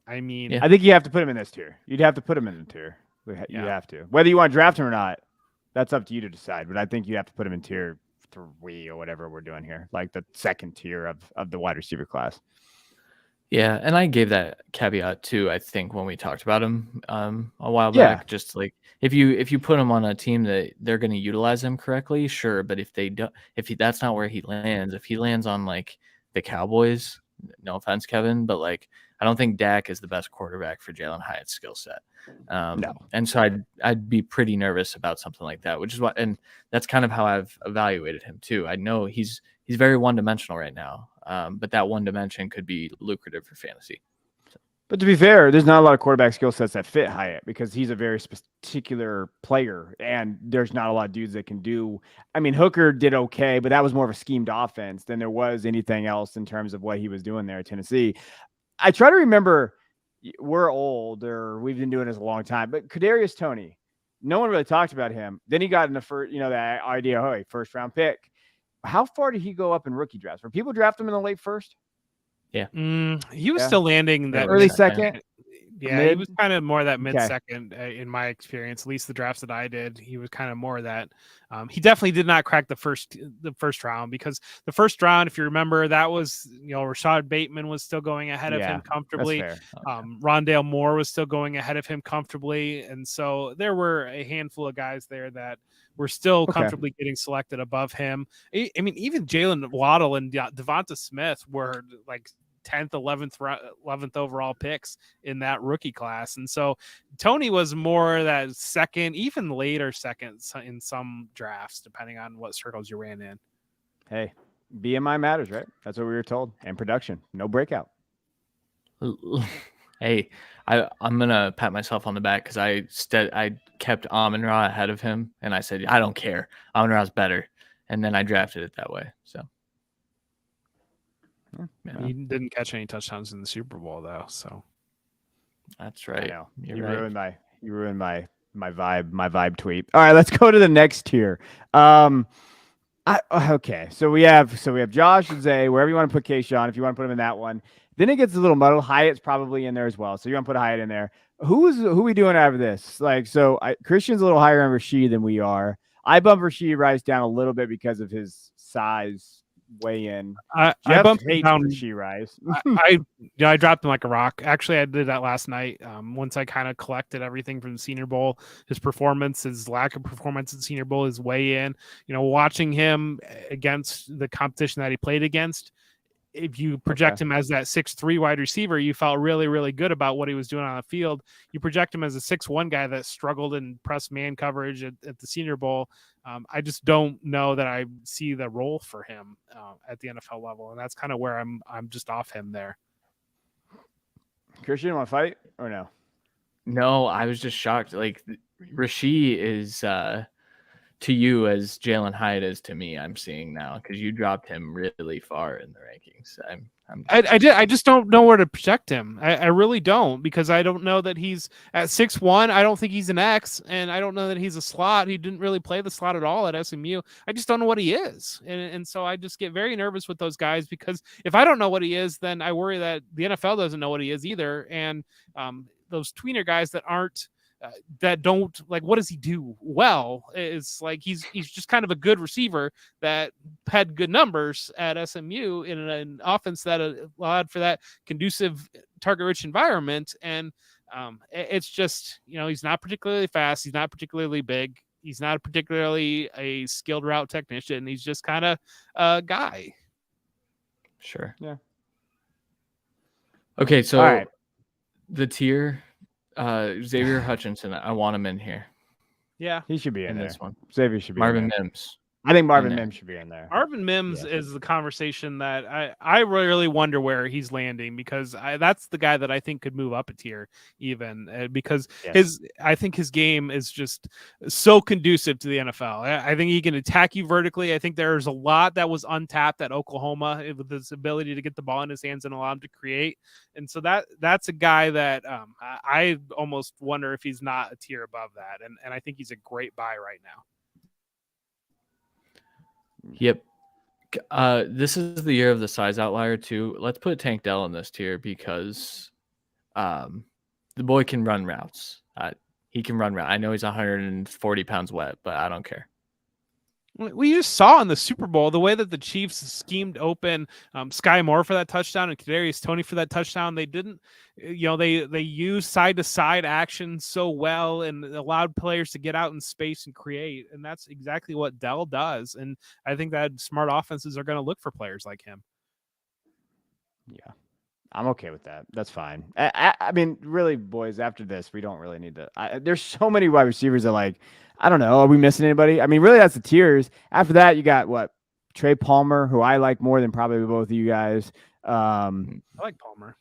I mean, I think you have to put him in this tier. You'd have to put him in the tier. You have to, whether you want to draft him or not. That's up to you to decide. But I think you have to put him in tier 3 or whatever we're doing here, like the 2nd tier of the wide receiver class. Yeah, and I gave that caveat too, I think, when we talked about him a while back. Just like if you put him on a team that they're going to utilize him correctly, sure. But if they don't, that's not where he lands. If he lands on like the Cowboys, no offense, Kevin, but like I don't think Dak is the best quarterback for Jalen Hyatt's skill set. No. And so I'd be pretty nervous about something like that, which is what, and that's kind of how I've evaluated him too. I know he's very one-dimensional right now, but that one dimension could be lucrative for fantasy. But to be fair, there's not a lot of quarterback skill sets that fit Hyatt because he's a very particular player, and there's not a lot of dudes that can do. I mean, Hooker did okay, but that was more of a schemed offense than there was anything else in terms of what he was doing there at Tennessee. I try to remember, we're old, or we've been doing this a long time, but Kadarius Toney, no one really talked about him. Then he got in the first, that idea, hey, 1st round pick. How far did he go up in rookie drafts? Were people draft him in the late 1st? Yeah. He was still landing that early 2nd. Yeah, he Mid? was kind of more that Okay. mid-second in my experience. At least the drafts that I did, he was kind of more that. He definitely did not crack the first round, because the first round, if you remember, that was Rashad Bateman was still going ahead of him That's comfortably. fair. Rondale Moore was still going ahead of him comfortably, and so there were a handful of guys there that were still comfortably getting selected above him. I mean, even Jalen Waddle and Devonta Smith were like 10th, 11th overall picks in that rookie class. And so Tony was more that second, even later second in some drafts, depending on what circles you ran in. Hey, BMI matters, right? That's what we were told. And production, no breakout. Hey, I'm gonna pat myself on the back because I kept Amon-Ra ahead of him, and I said I don't care, Amon-Ra's better, and then I drafted it that way. So yeah. He didn't catch any touchdowns in the Super Bowl though, so that's right. You ruined my vibe tweet. All right, let's go to the next tier. Okay, so we have Josh and Zay, wherever you want to put Kayshawn, if you want to put him in that one. Then it gets a little muddled. Hyatt's probably in there as well, so you want to put Hyatt in there. Who we doing out of this? Christian's a little higher on Rashid than we are. I bump Rashid Rice down a little bit because of his size. Weigh in. I bumped him down. Rashid Rice. I dropped him like a rock. Actually, I did that last night. Once I kind of collected everything from the Senior Bowl, his performance, his lack of performance in Senior Bowl, his weigh in. Watching him against the competition that he played against. If you project him as that 6'3" wide receiver, you felt really, really good about what he was doing on the field. You project him as a 6'1" guy that struggled in press man coverage at the Senior Bowl. I just don't know that I see the role for him at the NFL level, and that's kind of where I'm just off him there. Christian, want to fight or no? No, I was just shocked. Like Rashid is to you as Jalen Hyatt is to me. I'm seeing now because you dropped him really far in the rankings. I did. I just don't know where to project him. I really don't, because I don't know that he's at 6'1". I don't think he's an X, and I don't know that he's a slot. He didn't really play the slot at all at SMU. I just don't know what he is, and so I just get very nervous with those guys, because if I don't know what he is, then I worry that the NFL doesn't know what he is either. And those tweener guys that aren't. That don't like, what does he do well? Is like he's just kind of a good receiver that had good numbers at SMU in an offense that allowed for that conducive target-rich environment, and it's just he's not particularly fast, he's not particularly big, he's not particularly a skilled route technician. He's just kind of a guy. Sure. Yeah. Okay, so right. The tier. Xavier Hutchinson, I want him in here. Yeah, he should be in there. This one. Xavier should be Marvin in there. Mims. I think Marvin Mims should be in there. Marvin Mims is the conversation that I really wonder where he's landing, because that's the guy that I think could move up a tier even, because I think his game is just so conducive to the NFL. I think he can attack you vertically. I think there's a lot that was untapped at Oklahoma with his ability to get the ball in his hands and allow him to create. And so that's a guy that I almost wonder if he's not a tier above that. And I think he's a great buy right now. Yep. This is the year of the size outlier too. Let's put Tank Dell in this tier because the boy can run routes. He can run routes. I know he's 140 pounds wet, but I don't care. We just saw in the Super Bowl the way that the Chiefs schemed open Sky Moore for that touchdown and Kadarius Toney for that touchdown. They didn't, they used side-to-side action so well and allowed players to get out in space and create. And that's exactly what Dell does. And I think that smart offenses are going to look for players like him. Yeah, I'm okay with that. That's fine. I mean, really, boys, after this, we don't really need to. There's so many wide receivers that I don't know. Are we missing anybody? I mean, really, that's the tiers. After that, you got Trey Palmer, who I like more than probably both of you guys. I like Palmer.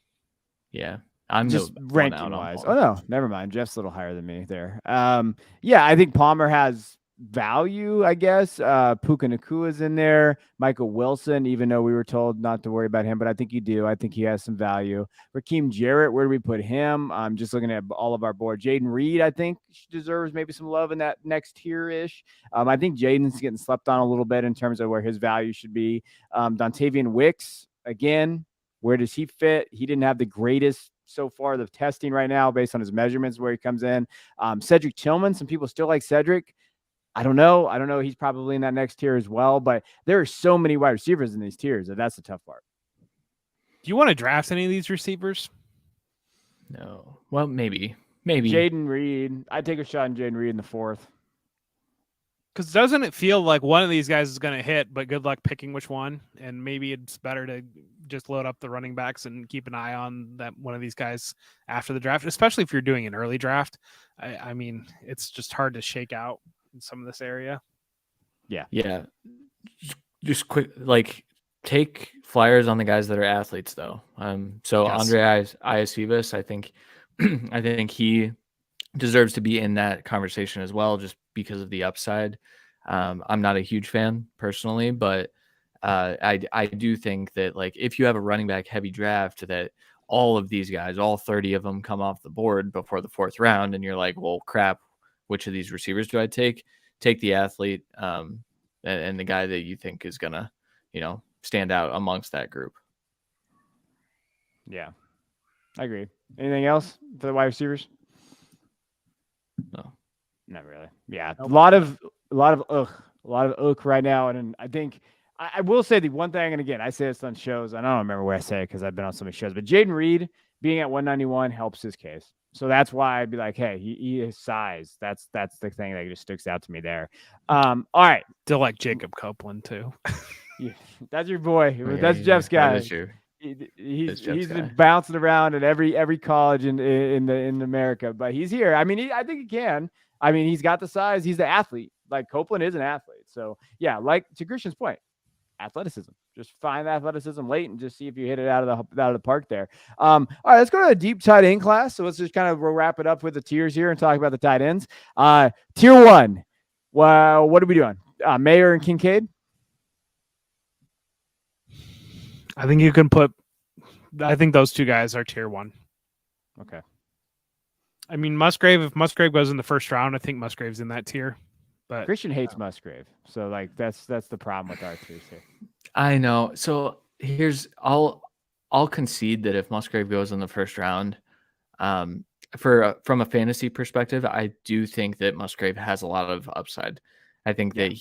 Yeah, I'm just ranking wise. Oh no, never mind. Jeff's a little higher than me there. Yeah, I think Palmer has value, I guess. Puka Nakua's in there. Michael Wilson, even though we were told not to worry about him, but I think you do. I think he has some value. Raheem Jarrett, where do we put him? I'm just looking at all of our board. Jaden Reed, I think, deserves maybe some love in that next tier-ish. I think Jaden's getting slept on a little bit in terms of where his value should be. Dontavian Wicks, again, where does he fit? He didn't have the greatest so far the testing right now based on his measurements where he comes in. Cedric Tillman, some people still like Cedric. I don't know. He's probably in that next tier as well, but there are so many wide receivers in these tiers that's the tough part. Do you want to draft any of these receivers? No. Well, maybe. Jaden Reed. I'd take a shot on Jaden Reed in the 4th. Because doesn't it feel like one of these guys is going to hit, but good luck picking which one? And maybe it's better to just load up the running backs and keep an eye on that one of these guys after the draft, especially if you're doing an early draft. I mean, it's just hard to shake out in some of this area. Yeah. Just quick, like, take flyers on the guys that are athletes, though. So Yes. Andre Iosivas, I think he deserves to be in that conversation as well, just because of the upside. I'm not a huge fan personally, but I do think that, like, if you have a running back heavy draft, that all of these guys, all 30 of them, come off the board before the 4th round, and you're like, well, crap, which of these receivers do I take? Take the athlete and the guy that you think is gonna, stand out amongst that group. Yeah, I agree. Anything else for the wide receivers? No, not really. Yeah, Nope. a lot of right now, and I think I will say the one thing, and again, I say this on shows. I don't remember where I say it because I've been on so many shows, but Jaden Reed being at 191 helps his case. So that's why I'd be like, hey, he is size. That's the thing that just sticks out to me there. All right, Still like Jacob Copeland too. yeah, that's your boy. Yeah, That's Jeff's guy. That is true. He's Jeff's been guy. bouncing around at every college in America, but he's here. I mean, I think he can. I mean, he's got the size. He's the athlete. Like, Copeland is an athlete. So yeah, like to Christian's point, athleticism. Just find athleticism late and just see if you hit it out of the park there. All right, let's go to the deep tight end class. So let's just kind of wrap it up with the tiers here and talk about the tight ends. Tier 1. Well, what are we doing? Mayer and Kincaid. I think those two guys are tier 1. Okay. I mean, Musgrave, if Musgrave goes in the 1st round, I think Musgrave's in that tier. But Christian hates Musgrave. So like that's the problem with our tiers here. I know. So I'll concede that if Musgrave goes in the 1st round, from a fantasy perspective, I do think that Musgrave has a lot of upside. I think that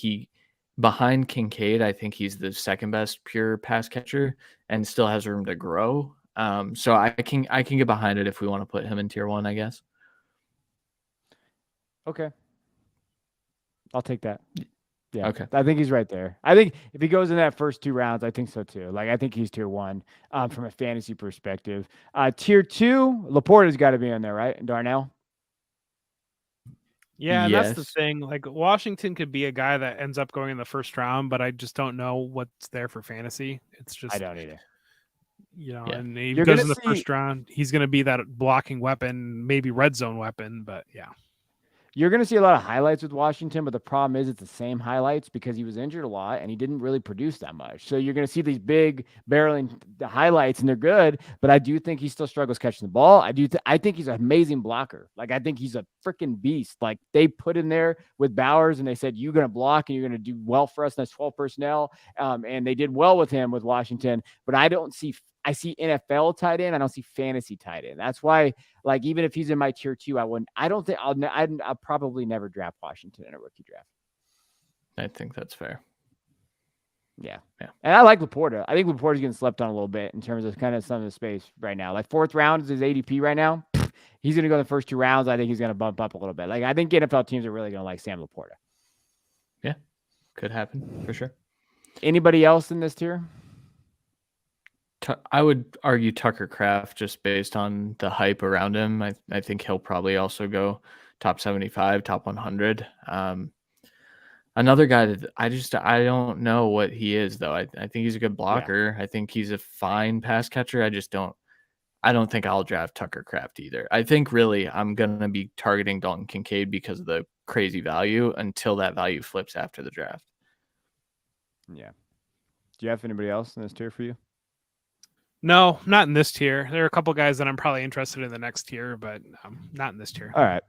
behind Kincaid, I think he's the 2nd best pure pass catcher and still has room to grow. So I can get behind it if we want to put him in tier 1, I guess. Okay. I'll take that. Yeah. Okay. I think he's right there. I think if he goes in that first 2 rounds, I think so too. Like, I think he's tier 1 from a fantasy perspective. Tier 2, Laporta's got to be in there, right? And Darnell. yeah, and that's the Yes. thing. Like, Washington could be a guy that ends up going in the 1st round, but I just don't know what's there for fantasy. It's just I don't either. Yeah. and he You're goes gonna in the see- 1st round. He's going to be that blocking weapon, maybe red zone weapon, but yeah. You're going to see a lot of highlights with Washington, but the problem is it's the same highlights because he was injured a lot and he didn't really produce that much. So you're going to see these big barreling highlights and they're good, but I do think he still struggles catching the ball. I think he's an amazing blocker. Like, I think he's a freaking beast. Like, they put in there with Bowers and they said, you're going to block and you're going to do well for us. And that's 12 personnel. And they did well with him with Washington, but I see NFL tight end. I don't see fantasy tight end. That's why, like, even if he's in my tier 2, I'll probably never draft Washington in a rookie draft. I think that's fair. Yeah. Yeah. And I like Laporta. I think Laporta's getting slept on a little bit in terms of kind of some of the space right now. Like, 4th round is his ADP right now. He's going to go the first 2 rounds. I think he's going to bump up a little bit. Like, I think NFL teams are really going to like Sam Laporta. Yeah. Could happen for sure. Anybody else in this tier? I would argue Tucker Kraft just based on the hype around him. I think he'll probably also go top 75, top 100. Another guy that I don't know what he is though. I think he's a good blocker. Yeah. I think he's a fine pass catcher. I don't think I'll draft Tucker Kraft either. I think really I'm going to be targeting Dalton Kincaid because of the crazy value until that value flips after the draft. Yeah. Do you have anybody else in this tier for you? No, not in this tier. There are a couple guys that I'm probably interested in the next tier, but not in this tier. All right.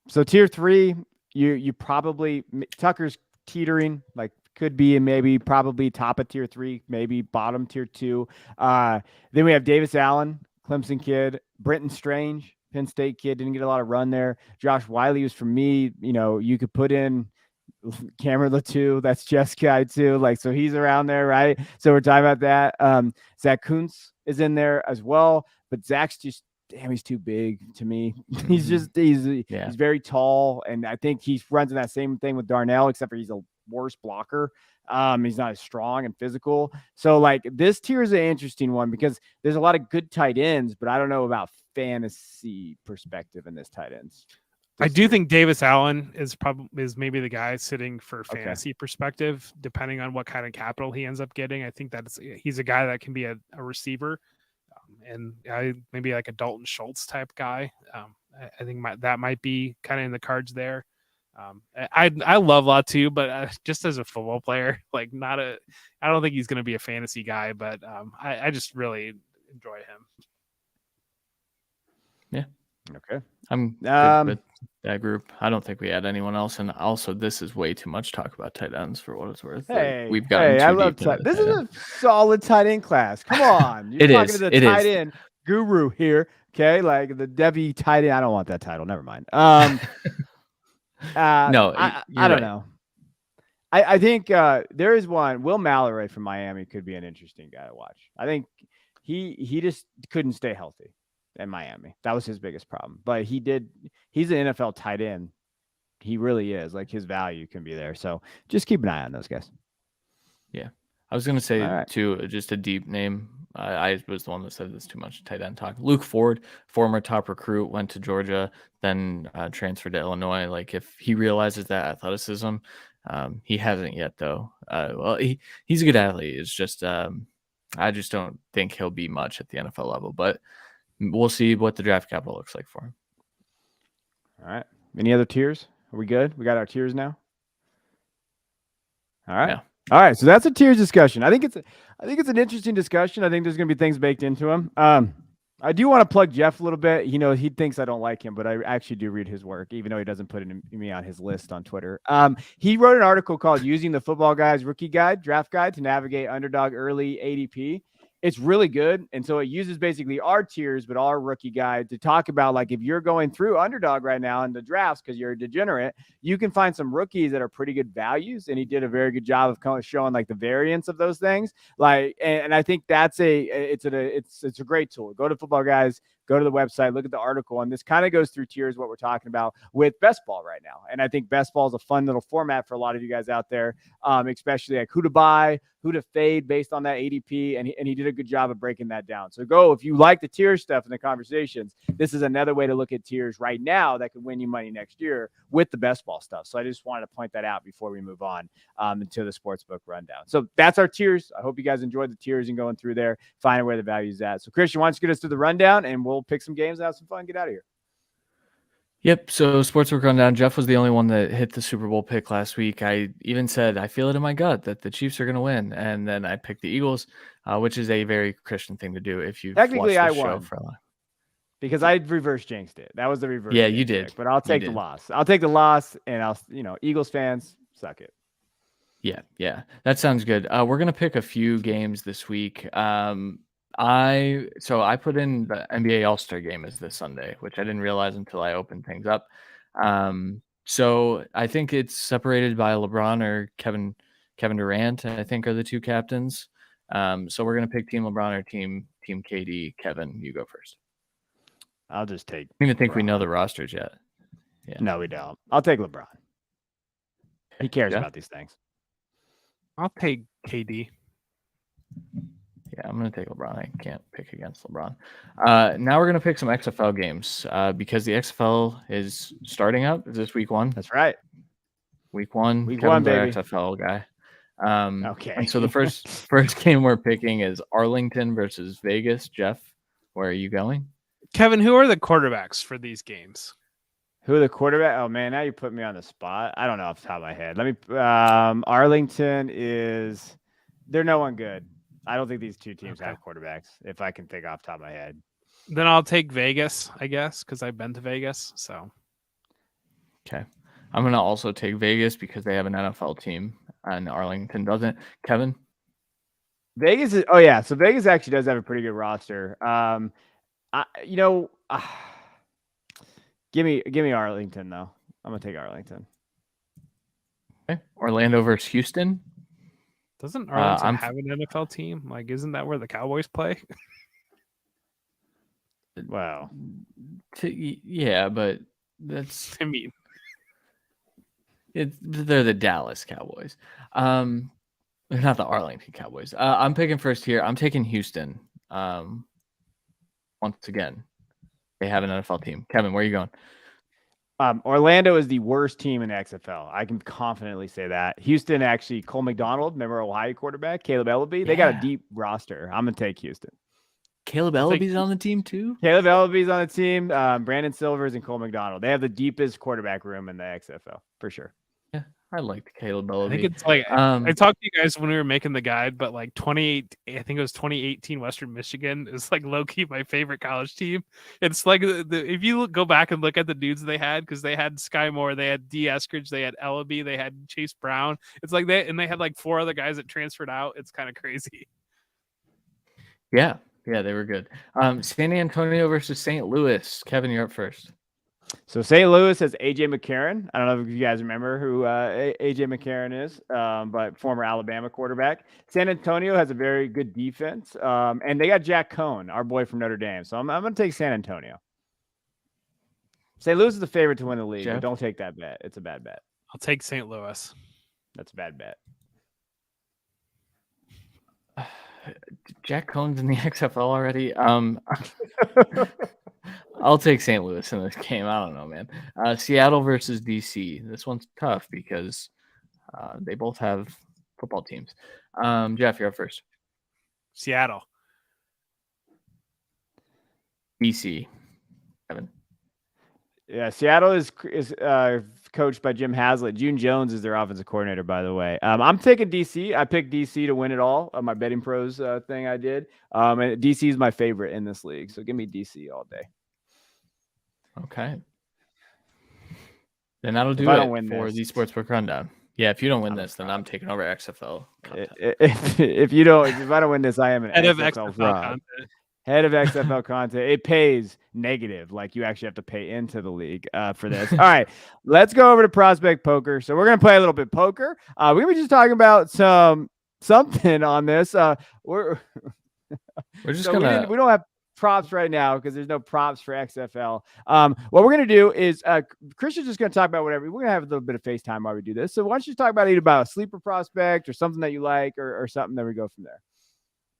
So tier 3, you probably Tucker's teetering, like could be and maybe probably top of tier 3, maybe bottom tier 2. Then we have Davis Allen, Clemson kid, Brenton Strange, Penn State kid, didn't get a lot of run there. Josh Wiley was for me. You could put in Cameron Latou, that's Jeff's guy too. Like, so he's around there, right? So we're talking about that. Zach Kuntz is in there as well, but Zach's just, damn, he's too big to me. He's very tall, and I think he runs in that same thing with Darnell, except for he's a worse blocker. He's not as strong and physical. So like this tier is an interesting one because there's a lot of good tight ends, but I don't know about fantasy perspective in this tight ends. I do think Davis Allen is maybe the guy sitting for fantasy perspective, depending on what kind of capital he ends up getting. I think he's a guy that can be a receiver, and maybe like a Dalton Schultz type guy. I think that might be kind of in the cards there. I love Latou, but just as a football player, like I don't think he's going to be a fantasy guy, but I just really enjoy him. Yeah. Okay. I'm good with that group. I don't think we had anyone else. And also, this is way too much talk about tight ends for what it's worth. Hey, we've gotten too I love deep. This is a solid tight end class. Come on. You're talking to the tight end guru here. Okay. Like the Debbie tight end. I don't want that title. Never mind. No, I don't know. I think there is one. Will Mallory from Miami could be an interesting guy to watch. I think he just couldn't stay healthy in Miami. That was his biggest problem. But he's an NFL tight end. He really is. Like his value can be there. So just keep an eye on those guys. Yeah. I was going to say too, just a deep name. I was the one that said this too much tight end talk. Luke Ford, former top recruit, went to Georgia, then transferred to Illinois. Like if he realizes that athleticism, he hasn't yet though. Well, he's a good athlete. It's just I just don't think he'll be much at the NFL level, but we'll see what the draft capital looks like for him. All right. Any other tiers? Are we good? We got our tiers now. All right. Yeah. All right. So that's a tiers discussion. I think it's an interesting discussion. I think there's going to be things baked into them. I do want to plug Jeff a little bit. He thinks I don't like him, but I actually do read his work, even though he doesn't put me on his list on Twitter. He wrote an article called "Using the Footballguys Rookie Guide, Draft Guide to Navigate Underdog Early ADP." It's really good. And so it uses basically our tiers, but our rookie guide to talk about, like, if you're going through Underdog right now in the drafts because you're a degenerate, you can find some rookies that are pretty good values. And he did a very good job of kind of showing like the variance of those things. Like, and I think it's a great tool. Go to Footballguys, go to the website, look at the article. And this kind of goes through tiers, what we're talking about with best ball right now. And I think best ball is a fun little format for a lot of you guys out there, especially like who to buy, who to fade based on that ADP. And he did a good job of breaking that down. So if you like the tier stuff and the conversations, this is another way to look at tiers right now that could win you money next year with the best ball stuff. So I just wanted to point that out before we move on into the sportsbook rundown. So that's our tiers. I hope you guys enjoyed the tiers and going through there, finding where the value is at. So Christian, why don't you get us through the rundown and we'll pick some games and have some fun, get out of here. Yep. So sportsbook rundown. Jeff was the only one that hit the Super Bowl pick last week. I even said, I feel it in my gut that the Chiefs are going to win. And then I picked the Eagles, which is a very Christian thing to do. If you technically watched the I show won for a while. Because I reverse jinxed it. That was the reverse. Yeah, you did. Pick, but I'll take the loss. I'll take the loss, and Eagles fans, suck it. Yeah. That sounds good. We're going to pick a few games this week. I put in the NBA All-Star game as this Sunday, which I didn't realize until I opened things up. So I think it's separated by LeBron or Kevin Durant, I think, are the two captains. So we're going to pick Team LeBron or Team KD. Kevin, you go first. I'll just take. I don't even think we know the rosters yet. Yeah. No, we don't. I'll take LeBron. He cares about these things. I'll take KD. Yeah, I'm going to take LeBron. I can't pick against LeBron. Now we're going to pick some XFL games because the XFL is starting up. Is this week 1? That's right. Week 1. Week Kevin's 1, baby. our XFL guy. Okay. And so the first game we're picking is Arlington versus Vegas. Jeff, where are you going? Kevin, who are the quarterbacks for these games? Who are the quarterback? Oh man, now you put me on the spot. I don't know off the top of my head. Let me. Arlington is. They're no one good. I don't think these two teams have quarterbacks. If I can think off the top of my head. Then I'll take Vegas, I guess, because I've been to Vegas. So. Okay, I'm gonna also take Vegas because they have an NFL team and Arlington doesn't. Kevin. Vegas is. Oh yeah, so Vegas actually does have a pretty good roster. Give me Arlington though. I'm gonna take Arlington. Okay. Orlando versus Houston. Doesn't Arlington I'm have an NFL team? Like, isn't that where the Cowboys play? Wow. Yeah, but that's I mean, they're the Dallas Cowboys. They're not the Arlington Cowboys. I'm picking first here. I'm taking Houston. Once again, they have an NFL team. Kevin, where are you going? Orlando is the worst team in the XFL. I can confidently say that. Houston, actually, Cole McDonald, remember Ohio quarterback, Caleb Ellaby, they got a deep roster. I'm going to take Houston. Caleb Ellaby's on the team too? Caleb Ellaby's on the team. Brandon Silvers and Cole McDonald. They have the deepest quarterback room in the XFL, for sure. Yeah, I like Caleb Ellaby. I think it's like I talked to you guys when we were making the guide, but like 2018 Western Michigan is like low key my favorite college team. It's like if you go back and look at the dudes they had, because they had Sky Moore, they had D. Eskridge, they had Ellaby, they had Chase Brown. It's like they had like 4 other guys that transferred out. It's kind of crazy. Yeah, they were good. San Antonio versus St. Louis. Kevin, you're up first. So St. Louis has A.J. McCarron. I don't know if you guys remember who A.J. McCarron is, but former Alabama quarterback. San Antonio has a very good defense, and they got Jack Cohn, our boy from Notre Dame. So I'm going to take San Antonio. St. Louis is the favorite to win the league, but don't take that bet. It's a bad bet. I'll take St. Louis. That's a bad bet. Jack Cohn's in the XFL already. I'll take St. Louis in this game. I don't know, man. Seattle versus DC. This one's tough because they both have football teams. Jeff, you're up first. Seattle. DC. Kevin. Yeah, Seattle is coached by Jim Haslett. June Jones is their offensive coordinator, by the way. I'm taking DC. I picked DC to win it all. My betting pros thing I did. And DC is my favorite in this league. So give me DC all day. Okay. Then that'll do it for the Sportsbook Rundown. Yeah, if you don't win this, then I'm taking over XFL content. If I don't win this, I am an XFL content. Head of XFL content. It pays negative. Like, you actually have to pay into the league for this. All right, let's go over to Prospect Poker. So we're going to play a little bit poker. We were just talking about something on this. We're just going to... We don't have props right now because there's no props for XFL. What we're going to do is Christian's just going to talk about whatever. We're going to have a little bit of FaceTime while we do this. So why don't you talk about either about a sleeper prospect or something that you like or something, that we go from there.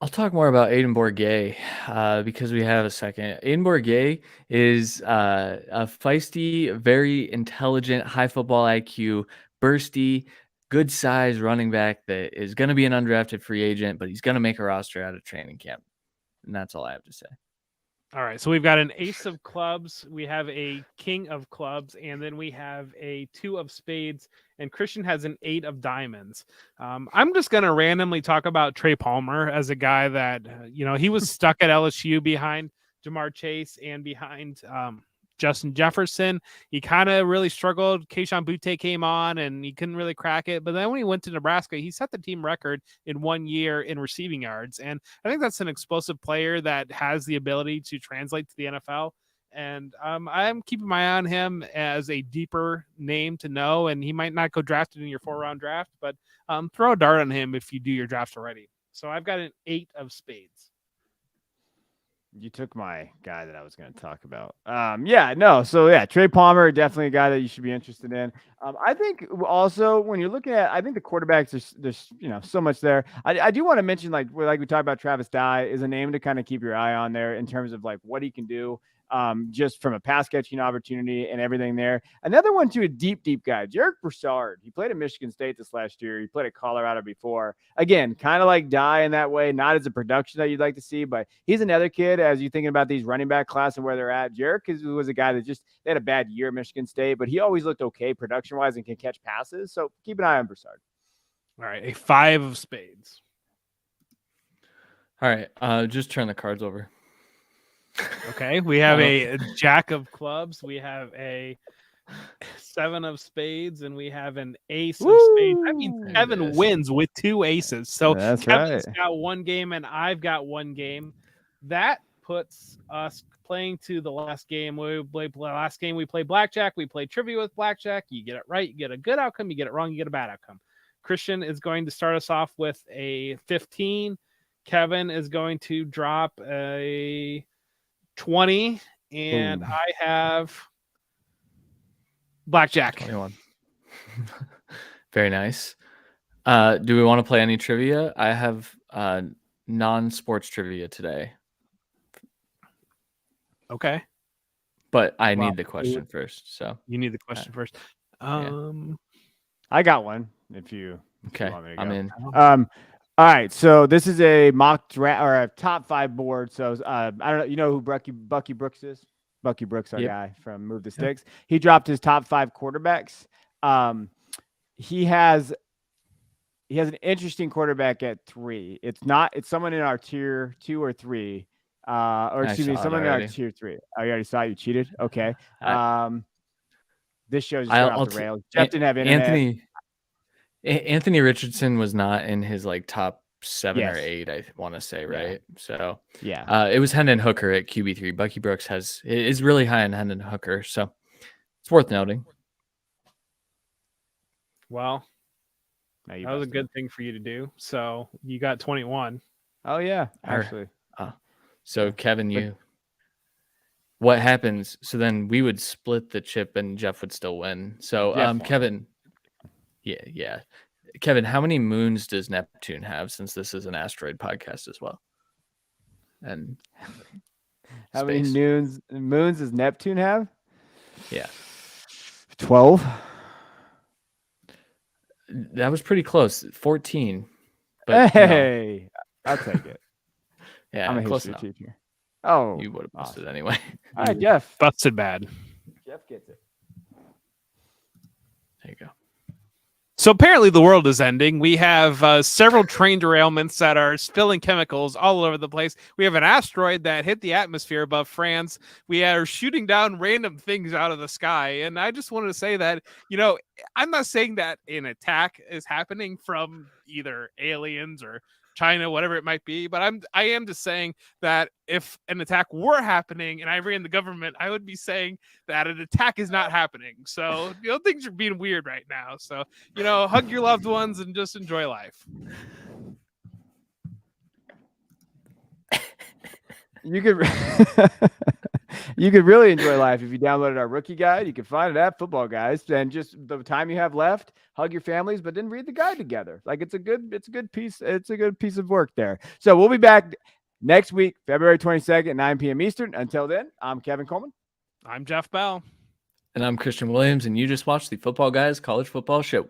I'll talk more about Aiden Bourguet because we have a second. Aiden Bourguet is a feisty, very intelligent, high football IQ, bursty, good size running back that is going to be an undrafted free agent, but he's going to make a roster out of training camp. And that's all I have to say. All right, so we've got an ace of clubs, we have a king of clubs, and then we have a 2 of spades, and Christian has an 8 of diamonds. I'm just going to randomly talk about Trey Palmer as a guy that, he was stuck at LSU behind Jamar Chase and behind Justin Jefferson. He kind of really struggled. Kayshon Boutte came on and he couldn't really crack it. But then when he went to Nebraska, he set the team record in 1 year in receiving yards. And I think that's an explosive player that has the ability to translate to the NFL. And I'm keeping my eye on him as a deeper name to know. And he might not go drafted in your 4-round draft, but throw a dart on him if you do your draft already. So I've got an 8 of spades. You took my guy that I was going to talk about. Trey Palmer, definitely a guy that you should be interested in. I think also when you're looking at, I think the quarterbacks, there's so much there. I do want to mention, like we talked about, Travis Dye is a name to kind of keep your eye on there in terms of like what he can do. Just from a pass catching opportunity and everything there. Another one too, a deep guy, Jarek Broussard. He played at Michigan State this last year. He played at Colorado before. Again, kind of like Dye in that way, not as a production that you'd like to see, but he's another kid as you're thinking about these running back class and where they're at. Jarek was a guy that they had a bad year at Michigan State, but he always looked okay production wise and can catch passes. So keep an eye on Broussard. All right, a 5 of spades. All right, just turn the cards over. Okay, we have a jack of clubs, we have a 7 of spades, and we have an ace of spades. That means Kevin wins with 2 aces. So that's Kevin's right. got 1 game and I've got 1 game. That puts us playing to the last game. We played blackjack. We played trivia with blackjack. You get it right, you get a good outcome. You get it wrong, you get a bad outcome. Christian is going to start us off with a 15. Kevin is going to drop a 20, and Boom. I have blackjack. 21. Very nice. Do we want to play any trivia? I have non-sports trivia today, Okay. but I Well, need the question first. So You need the question first. I got one. If you okay, want me to I'm go. in. All right. So this is a mock draft or a top 5 board. So I don't know. You know who Bucky Brooks is? Bucky Brooks, our Yep. guy from Move the Sticks. He dropped his top 5 quarterbacks. He has an interesting quarterback at 3. It's someone in our tier 2 or 3. Or excuse me, saw it someone in our already. tier 3. Oh, you already saw it? You cheated? Okay. This show's just I'll- going I'll off the t- rails. Jeff didn't have internet. Anthony Richardson was not in his like top 7 or Yes. 8, I want to say, right? So Yeah. it was Hendon Hooker at QB3. Bucky Brooks is really high on Hendon Hooker, so it's worth noting. Well, No, you that was a busted. good thing for you to do. So you got 21. Oh yeah, All right. actually. So Kevin, what happens? So then we would split the chip and Jeff would still win. So Definitely. Kevin, yeah. Kevin, how many moons does Neptune have, since this is an asteroid podcast as well? And How many space. moons does Neptune have? Yeah. 12. That was pretty close. 14. But Hey, I'll take it. yeah, I'm a close history enough. teacher. Oh, You would have awesome. busted anyway. All right, Jeff. Busted bad. Jeff gets it. There you go. So apparently the world is ending. We have several train derailments that are spilling chemicals all over the place. We have an asteroid that hit the atmosphere above France. We are shooting down random things out of the sky. And I just wanted to say that, I'm not saying that an attack is happening from either aliens or China, whatever it might be, but I am just saying that if an attack were happening and I ran the government, I would be saying that an attack is not happening. So, things are being weird right now. So, hug your loved ones and just enjoy life. You could you could really enjoy life if you downloaded our rookie guide. You can find it at Footballguys. And just the time you have left, hug your families, but then read the guide together. Like it's a good piece. It's a good piece of work there. So we'll be back next week, February 22nd, 9 p.m. Eastern. Until then, I'm Kevin Coleman. I'm Jeff Bell. And I'm Christian Williams, and you just watched the Football Guys College Football Show.